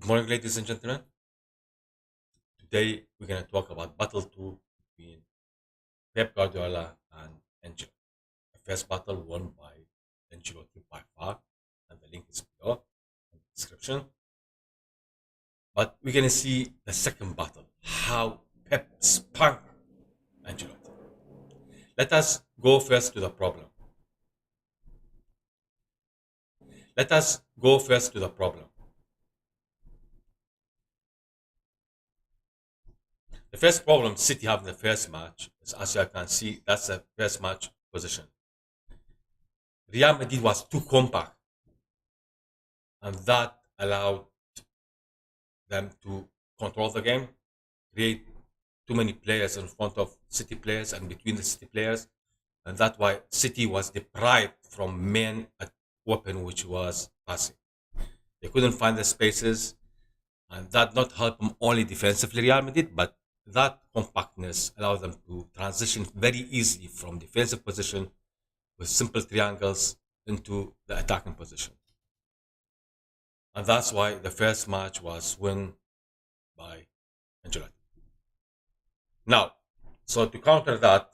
Good morning, ladies and gentlemen. Today we're going to talk about battle two between Pep Guardiola and Ancelotti. The first battle won by Ancelotti by far, and the link is below in the description. But we're going to see the second battle, how Pep spun Ancelotti. Let us go first to the problem. The first problem City have in the first match is, as you can see, that's the first match position. Real Madrid was too compact, and that allowed them to control the game, create too many players in front of City players and between the City players, and that's why City was deprived from main weapon, which was passing. They couldn't find the spaces, and that not help them only defensively, Real Madrid, but that compactness allowed them to transition very easily from defensive position with simple triangles into the attacking position. And that's why the first match was won by Ancelotti. Now, so to counter that,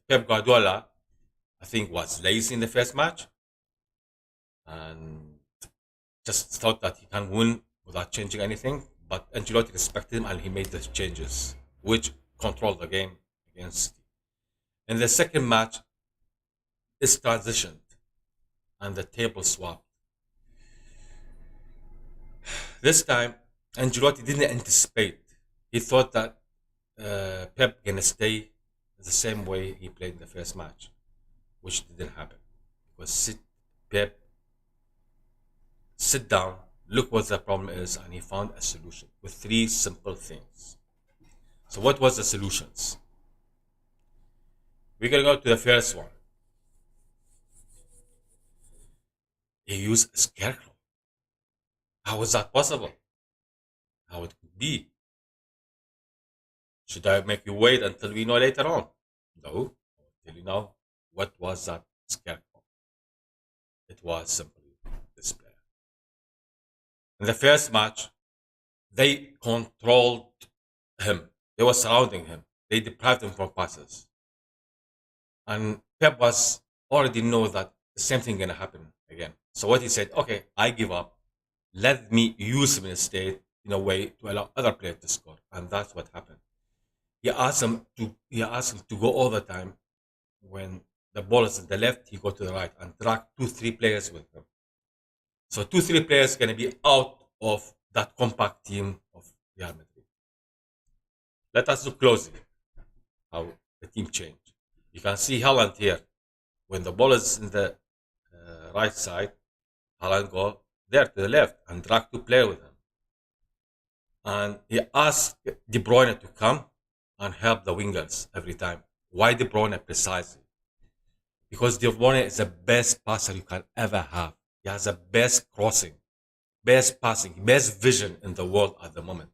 Pep Guardiola, I think, was lazy in the first match and just thought that he can win without changing anything. But Ancelotti respected him and he made the changes, which controlled the game against City. In the second match, it's transitioned and the table swapped. This time, Ancelotti didn't anticipate. He thought that Pep gonna stay the same way he played in the first match, which didn't happen. Because Pep sit down, look what the problem is, and he found a solution with three simple things. So what was the solutions? We're gonna go to the first one. He used a scarecrow. How is that possible? How it could be? Should I make you wait until we know later on? No, I'll tell you now what was that scarecrow. It was simply this player. In the first match, they controlled him. They were surrounding him. They deprived him from passes. And Pep was already know that the same thing gonna happen again. So what he said, okay, I give up. Let me use him instead in a way to allow other players to score. And that's what happened. He asked him to go all the time. When the ball is on the left, he go to the right and drag 2-3 players with him. So 2-3 players going to be out of that compact team of Real Madrid. Let us look closely how the team changed. You can see Haaland here. When the ball is in the right side, Haaland go there to the left and drag 2 players with him. And he asked De Bruyne to come and help the wingers every time. Why De Bruyne precisely? Because De Bruyne is the best passer you can ever have. He has the best crossing, best passing, best vision in the world at the moment.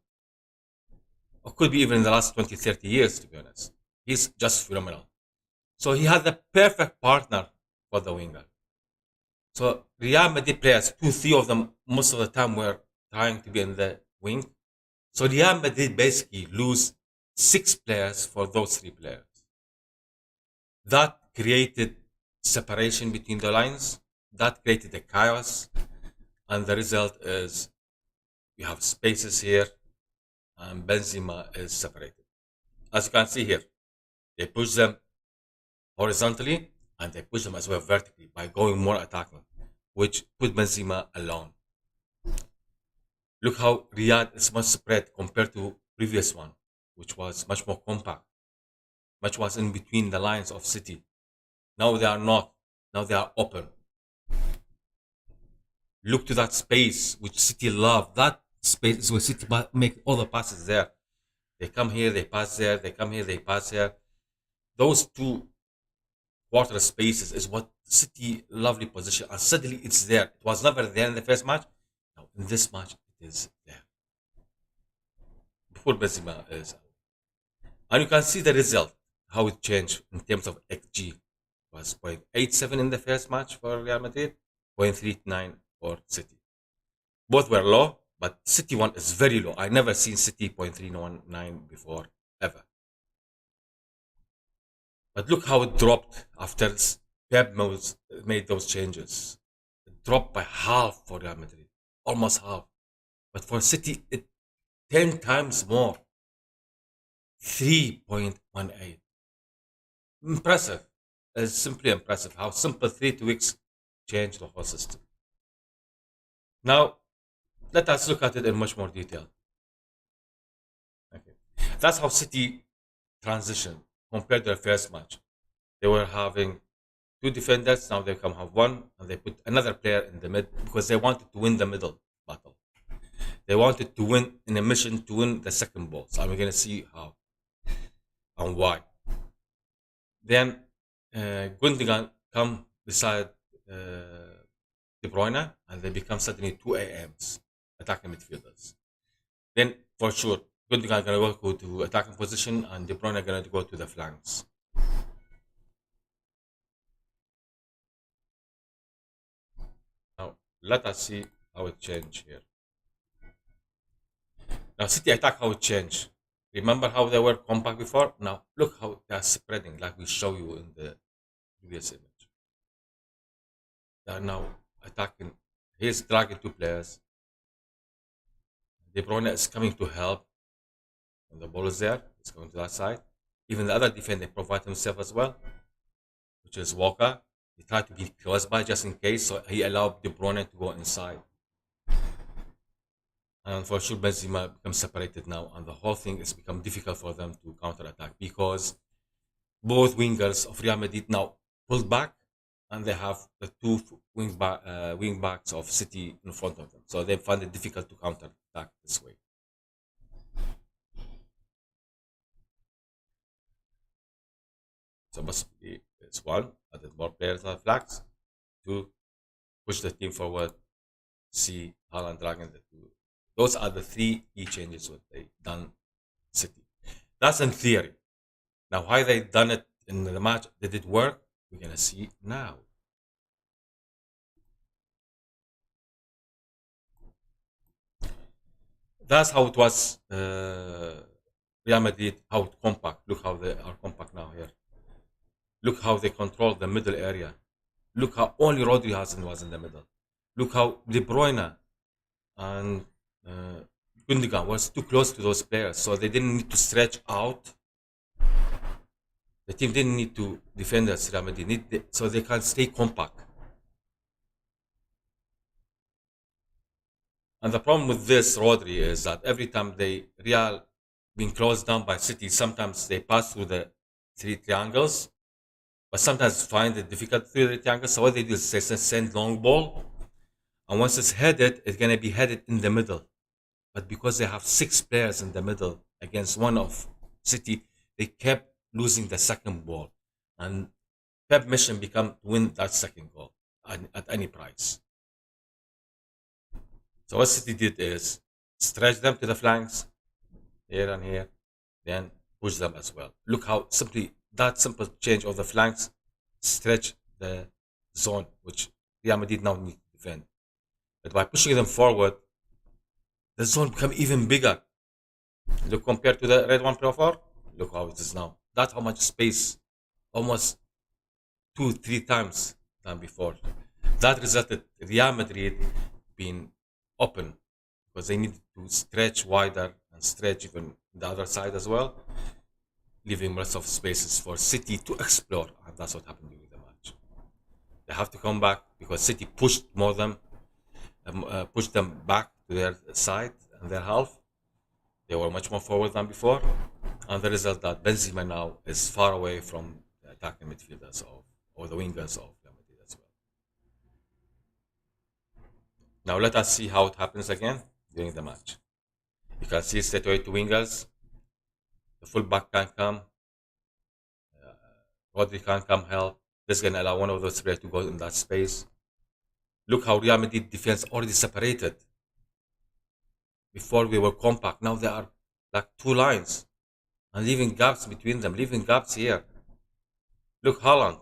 Or could be even in the last 20, 30 years, to be honest. He's just phenomenal. So he had the perfect partner for the winger. So Real Madrid players, 2-3 of them, most of the time were trying to be in the wing. So Real Madrid basically lose 6 players for those 3 players. That created separation between the lines. That created a chaos, and the result is we have spaces here, and Benzema is separated. As you can see here, they push them horizontally, and they push them as well vertically by going more attacking, which put Benzema alone. Look how Riyadh is much spread compared to previous one, which was much more compact, much was in between the lines of City. Now they are not. Now they are open. Look to that space which City love. That space is where City make all the passes there. They come here, they pass there. They come here, they pass here. Those 2 quarter spaces is what City lovely position. And suddenly it's there. It was never there in the first match. Now in this match it is there. Before Benzema is out. And you can see the result, how it changed in terms of XG. It was 0.87 in the first match for Real Madrid, 0.39 for City. Both were low, But City 1 is very low. I never seen City 0.319 before, ever. But look how it dropped after Pep made those changes. It dropped by half for Real Madrid, almost half. But for City, it 10 times more, 3.18. Impressive. It's simply impressive how simple 3 tweaks change the whole system. Now, let us look at it in much more detail. Okay. That's how City transitioned compared to the first match. They were having 2 defenders, now they come have 1, and they put another player in the mid because they wanted to win the middle battle. They wanted to win in a mission to win the second ball. So we're going to see how and why. Then Gundogan come beside De Bruyne, and they become suddenly 2 AMs, attacking midfielders. Then for sure, Gundogan going to go to attacking position, and De Bruyne going to go to the flanks. Now let us see how it changed here. Now City attack, how it changed. Remember how they were compact before? Now look how they are spreading, like we show you in the previous image. They are now attacking. He's dragging 2 players. De Bruyne is coming to help. And the ball is there. He's going to that side. Even the other defender provide himself as well, which is Walker. He tried to be close by just in case, so he allowed De Bruyne to go inside. And for sure, Benzema becomes separated now, and the whole thing has become difficult for them to counter-attack because both wingers of Real Madrid now pulled back, and they have the 2 wing backs of City in front of them. So they find it difficult to counter-attack this way. So basically, it's 1, added more players on the flanks, 2, push the team forward, C, Haaland dragging the 2. Those are the 3 key changes what they done City. That's in theory. Now, why they done it in the match? Did it work? We're gonna see now. That's how it was. Real Madrid, how it compact. Look how they are compact now here. Look how they control the middle area. Look how only Rodri was in the middle. Look how De Bruyne and Gundogan was too close to those players, so they didn't need to stretch out. The team didn't need to defend us, Real Madrid, so they can stay compact. And the problem with this Rodri is that every time Real being closed down by City, sometimes they pass through the 3 triangles, but sometimes find it difficult through the triangles. So what they do is they send long ball, and once it's headed, it's gonna be headed in the middle. But because they have 6 players in the middle against 1 of City, they kept losing the second ball. And Pep's mission became to win that second goal at any price. So what City did is stretch them to the flanks, here and here, then push them as well. Look how that simple change of the flanks stretch the zone, which Real Madrid now need to defend. But by pushing them forward, the zone become even bigger. Look, compared to the red one before, look how it is now. That's how much space, almost 2-3 times than before. That resulted in Real Madrid being open because they needed to stretch wider and stretch even the other side as well, leaving lots of spaces for City to explore, and that's what happened during the match. They have to come back because City pushed pushed them back to their side and their half. They were much more forward than before, and the result that Benzema now is far away from the attacking midfielders or the wingers of Real Madrid as well. Now let us see how it happens again during the match. You can see straight away 2 wingers. The fullback can come. Rodri can come help. This is going to allow one of those players to go in that space. Look how Real Madrid defense already separated. Before we were compact, now they are like 2 lines and leaving gaps between them, leaving gaps here. Look Haaland,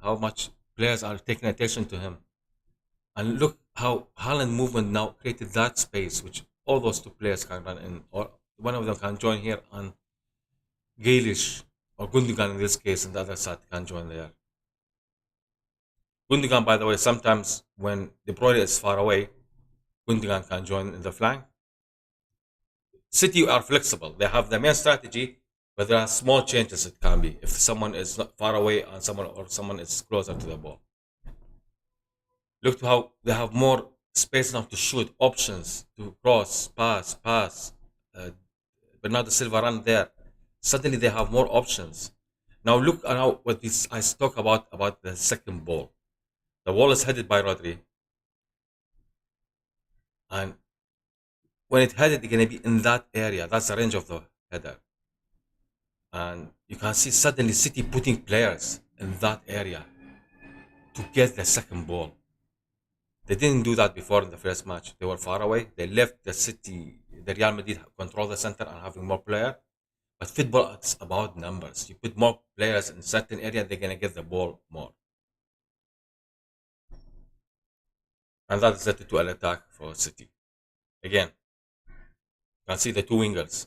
how much players are taking attention to him. And look how Haaland movement now created that space, which all those two players can run in, or one of them can join here, and Grealish or Gundogan in this case, and the other side can join there. Gundogan, by the way, sometimes when De Bruyne is far away, Gundogan can join in the flank. City are flexible. They have the main strategy, but there are small changes it can be if someone is not far away and someone is closer to the ball. Look to how they have more space now to shoot, options to cross, pass. Bernardo Silva run there. Suddenly they have more options. Now look at what I talk about the second ball. The ball is headed by Rodri, and when it headed, it's gonna be in that area. That's the range of the header, and you can see suddenly City putting players in that area to get the second ball. They didn't do that before in the first match. They were far away. They left the Real Madrid control the center and having more players. But football, it's about numbers. You put more players in certain area, they're gonna get the ball more. And that is led to an attack for City. Again, you can see the two wingers.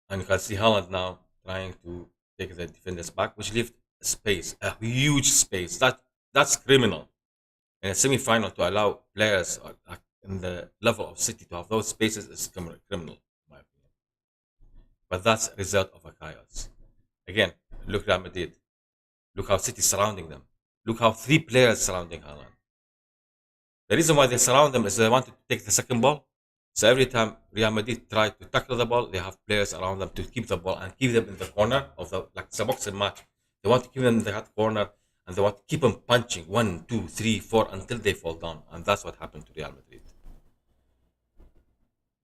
And you can see Haaland now trying to take the defenders back, which leaves space, a huge space. That's criminal. In a semi-final, to allow players in the level of City to have those spaces is criminal, in my opinion. But that's a result of a chaos. Again, look at Real Madrid. Look how City is surrounding them. Look how 3 players surrounding Haaland. The reason why they surround them is they want to take the second ball. So every time Real Madrid try to tackle the ball, they have players around them to keep the ball and keep them in the corner of like it's a boxing match. They want to keep them in that corner and they want to keep them punching 1, 2, 3, 4 until they fall down. And that's what happened to Real Madrid.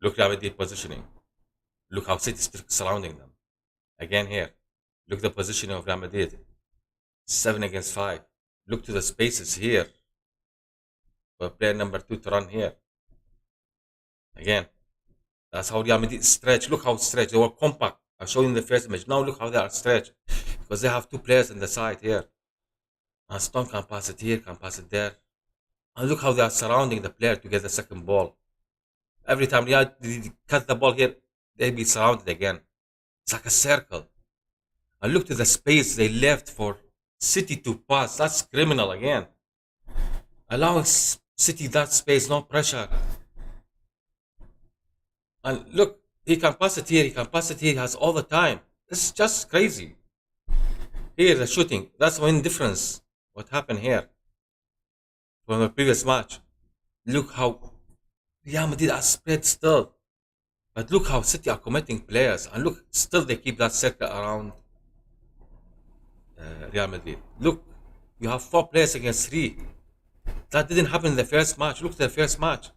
Look Real Madrid positioning. Look how City is surrounding them. Again here. Look the positioning of Real Madrid. 7 against 5. Look to the spaces here. For player number 2 to run here. Again, that's how Real Madrid is stretched. Look how stretched. They were compact. I showed you in the first image. Now look how they are stretched. Because they have 2 players in the side here. And Stone can pass it here, can pass it there. And look how they are surrounding the player to get the second ball. Every time Real cut the ball here, they be surrounded again. It's like a circle. And look to the space they left for City to pass. That's criminal again. Allowing City that space, no pressure. And look, he can pass it here, he can pass it here, he has all the time. It's just crazy. Here, the shooting, that's one difference. What happened here from the previous match. Look how Real Madrid are spread still. But look how City are committing players. And look, still they keep that circle around Real Madrid. Look, you have 4 players against 3. That didn't happen in the first match. Look at the first match.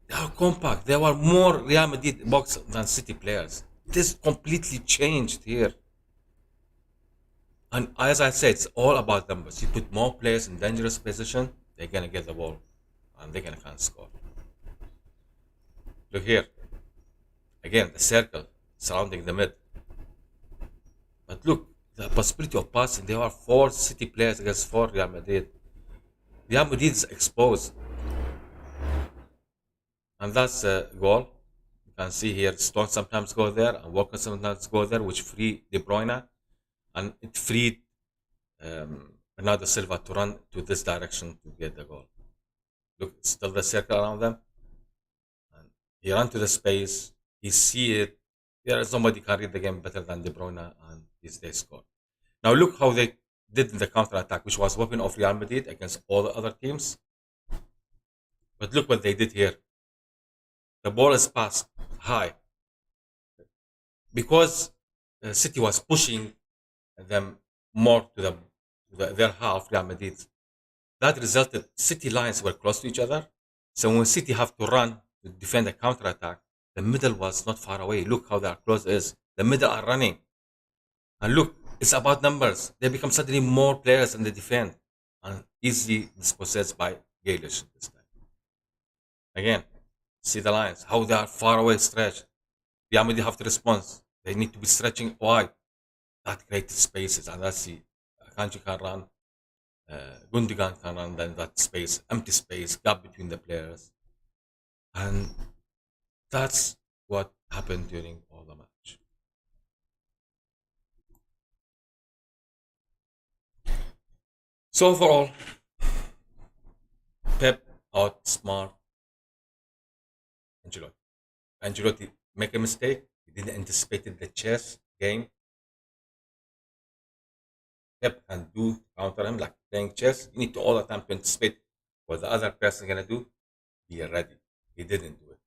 They are compact. There were more Real Madrid box than City players. This completely changed here. And as I said, it's all about numbers. You put more players in dangerous position, they're gonna get the ball, and they're gonna can't score. Look here. Again, the circle surrounding the mid. But look, the possibility of passing. There are 4 City players against 4 Real Madrid. Real Madrid is exposed. And that's a goal. You can see here, Stone sometimes go there, and Walker sometimes go there, which free De Bruyne. And it freed Bernardo Silva to run to this direction to get the goal. Look, it's still the circle around them. And he ran to the space. He see it. There is somebody can read the game better than De Bruyne, and they score. Now look how they did in the counter attack, which was weapon of Real Madrid against all the other teams. But look what they did here. The ball is passed high because City was pushing them more to their half, Real Madrid. That resulted City lines were close to each other. So when City have to run to defend a counter attack, the middle was not far away. Look how their close is. The middle are running. And look, it's about numbers. They become suddenly more players in the defense and easily dispossessed by Grealish this time. Again, see the lines, how they are far away stretched. Real Madrid have to respond. They need to be stretching wide. That creates spaces, and that's the Akanji can run, Gundogan can run, then that space, empty space, gap between the players. And that's what happened during all the match. So overall, Pep outsmart Ancelotti. Ancelotti make a mistake. He didn't anticipate the chess game. Pep can do counter him like playing chess. You need to all the time to anticipate what the other person gonna do. Be ready. He didn't do it.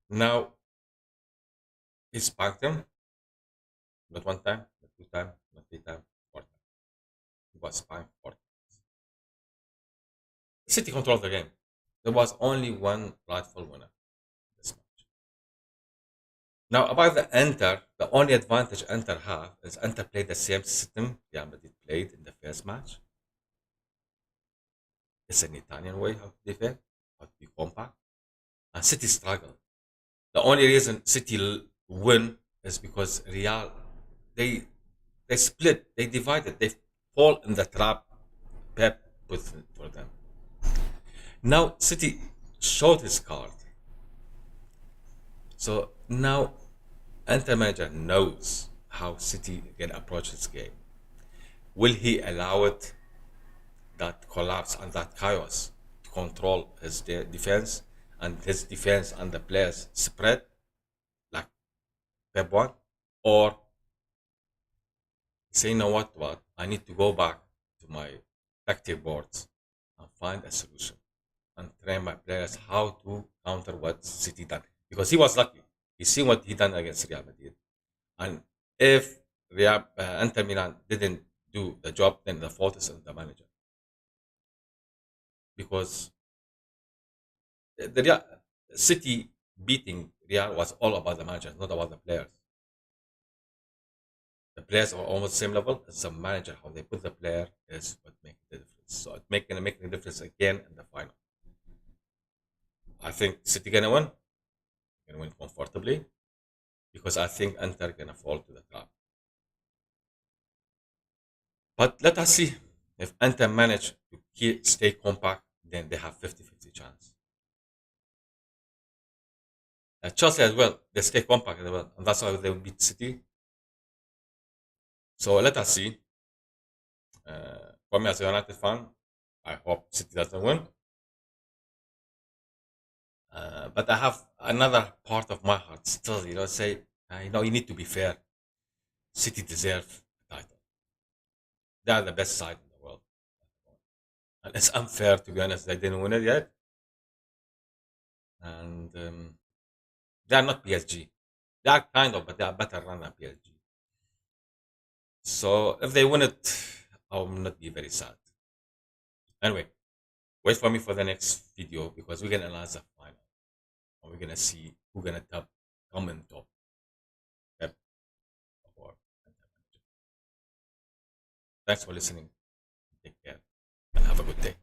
Now he spanked him. Not one time, not two times, not three times, four times. He was spanked four times. City controlled the game. There was only one rightful winner in this match. Now about the Inter, the only advantage Inter have is Inter played the same system Real Madrid played in the first match. It's an Italian way how to defend, how to be compact. And City struggled. The only reason City win is because Real they split, they divided, they fall in the trap Pep put for them. Now City showed his card. So now Inter manager knows how City can approach this game. Will he allow it, that collapse and that chaos, to control his defense and his defense and the players spread like Pep want? Or say, you know what? I need to go back to my tactic boards and find a solution and train my players how to counter what City done. Because he was lucky. He seen what he done against Real Madrid. And if Inter Milan didn't do the job, then the fault is on the manager. Because the Real, City beating Real was all about the manager, not about the players. The players are almost the same level as the manager. How they put the player is what makes the difference. So it's making a difference again in the final. I think City gonna win. Gonna win comfortably because I think Inter gonna fall to the trap. But let us see if Inter manage to stay compact, then they have 50-50 chance. Chelsea as well, they stay compact as well, and that's how they will beat City. So let us see. For me as a United fan, I hope City doesn't win. But I have another part of my heart still, say, you need to be fair. City deserve the title. They are the best side in the world. And it's unfair, to be honest, they didn't win it yet. And they are not PSG. They are kind of, but they are better run than PSG. So if they win it, I will not be very sad. Anyway, wait for me for the next video because we're gonna analyze the final. And we're gonna see who's gonna come in top. Pep or Thanks for listening. Take care and have a good day.